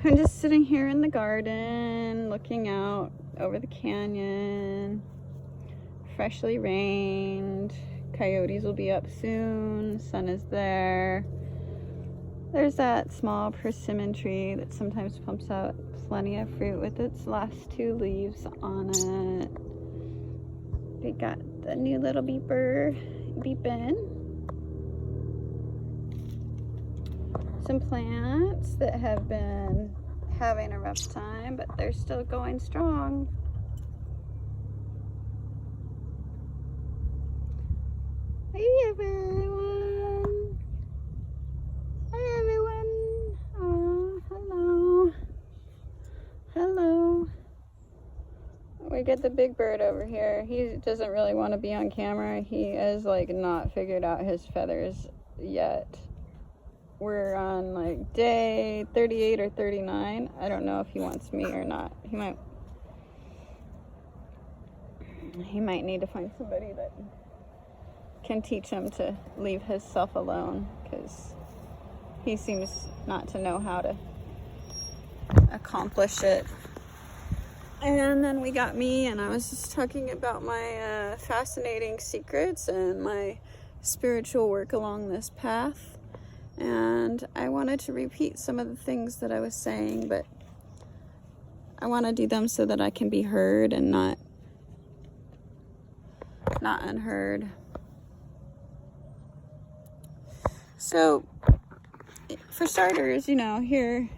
I'm just sitting here in the garden, looking out over the canyon. Freshly rained. Coyotes will be up soon. Sun is there. There's that small persimmon tree that sometimes pumps out plenty of fruit with its last 2 leaves on it. We got the new little beeper beeping. Some plants that have been having a rough time, but they're still going strong. Hey everyone! Hi everyone! Oh, hello. Hello. We get the big bird over here. He doesn't really want to be on camera. He has like not figured out his feathers yet. We're on like day 38 or 39. I don't know if he wants me or not. He might need to find somebody that can teach him to leave himself alone, because he seems not to know how to accomplish it. And then we got me, and I was just talking about my fascinating secrets and my spiritual work along this path. And I wanted to repeat some of the things that I was saying, but I want to do them so that I can be heard and not unheard. So, for starters, here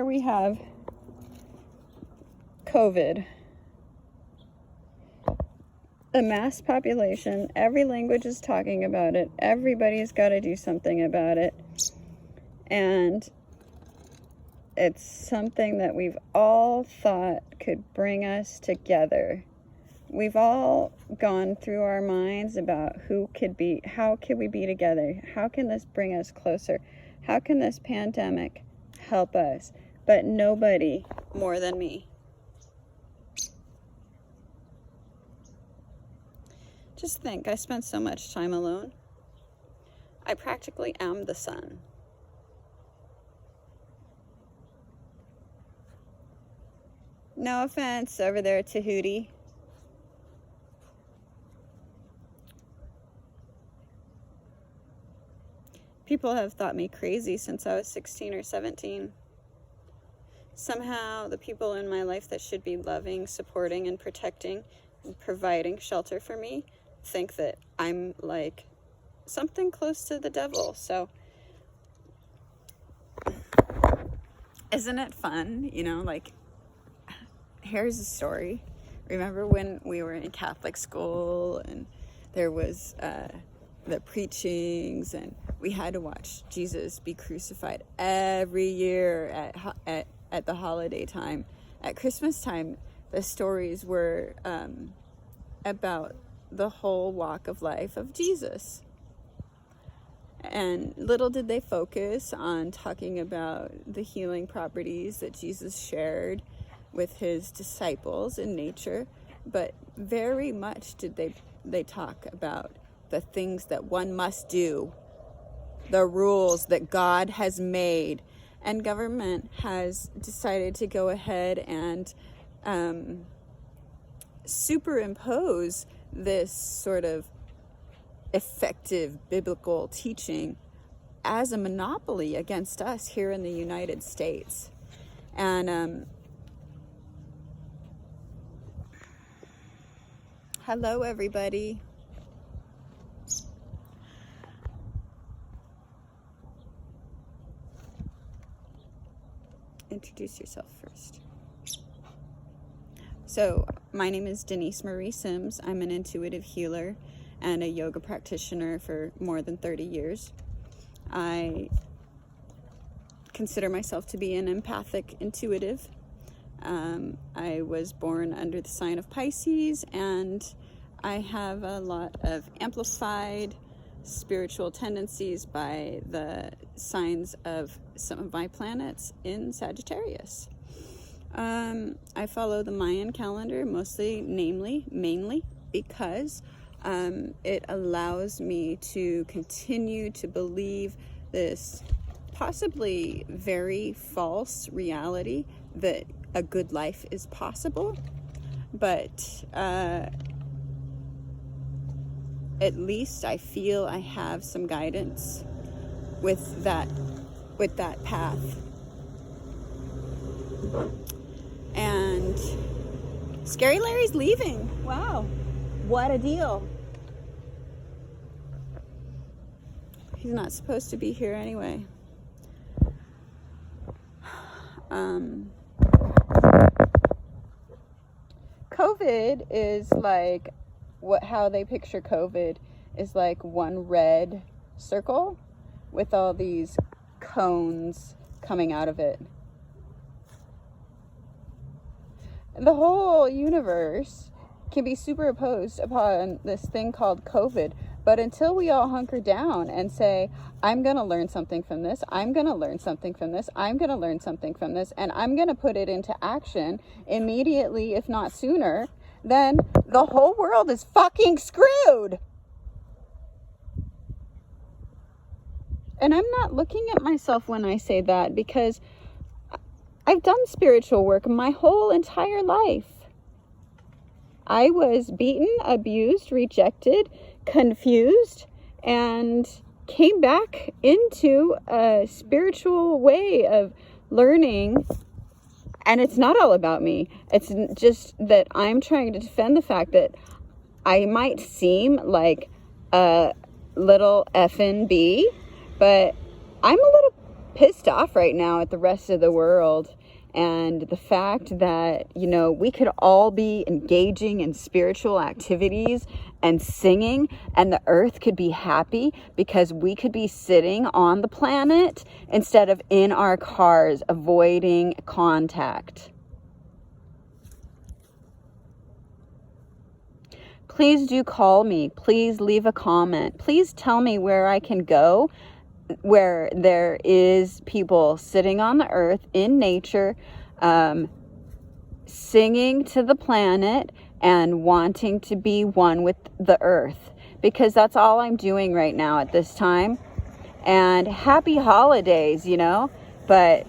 we have COVID. A mass population, every language is talking about it, everybody's got to do something about it, and it's something that we've all thought could bring us together. We've all gone through our minds about how could we be together? How can this bring us closer? How can this pandemic help us? But nobody more than me. Just think, I spent so much time alone. I practically am the sun. No offense over there, Tahuti. People have thought me crazy since I was 16 or 17. Somehow, the people in my life that should be loving, supporting, and protecting, and providing shelter for me, think that I'm like something close to the devil. So isn't it fun? Like, here's a story. Remember when we were in Catholic school and there was the preachings, and we had to watch Jesus be crucified every year at the holiday time. At Christmas time, the stories were about the whole walk of life of Jesus. And little did they focus on talking about the healing properties that Jesus shared with his disciples in nature, but very much did they talk about the things that one must do, the rules that God has made. And government has decided to go ahead and superimpose this sort of effective biblical teaching as a monopoly against us here in the United States. And hello everybody. Introduce yourself first. So, my name is Denise Marie Sims. I'm an intuitive healer and a yoga practitioner for more than 30 years. I consider myself to be an empathic intuitive. I was born under the sign of Pisces, and I have a lot of amplified spiritual tendencies by the signs of some of my planets in Sagittarius. I follow the Mayan calendar mainly because it allows me to continue to believe this possibly very false reality that a good life is possible, but at least I feel I have some guidance with that path. And Scary Larry's leaving. Wow, what a deal. He's not supposed to be here anyway. COVID is like how they picture COVID is like one red circle with all these cones coming out of it. The whole universe can be superimposed upon this thing called COVID. But until we all hunker down and say, I'm going to learn something from this, I'm going to learn something from this, I'm going to learn something from this, and I'm going to put it into action immediately, if not sooner, then the whole world is fucking screwed. And I'm not looking at myself when I say that, because I've done spiritual work my whole entire life. I was beaten, abused, rejected, confused, and came back into a spiritual way of learning. And it's not all about me. It's just that I'm trying to defend the fact that I might seem like a little effing bee, but I'm a little pissed off right now at the rest of the world. And the fact that, we could all be engaging in spiritual activities and singing, and the earth could be happy because we could be sitting on the planet instead of in our cars avoiding contact. Please do call me. Please leave a comment. Please tell me where I can go, where there is people sitting on the earth in nature, singing to the planet and wanting to be one with the earth, because that's all I'm doing right now at this time. And happy holidays, but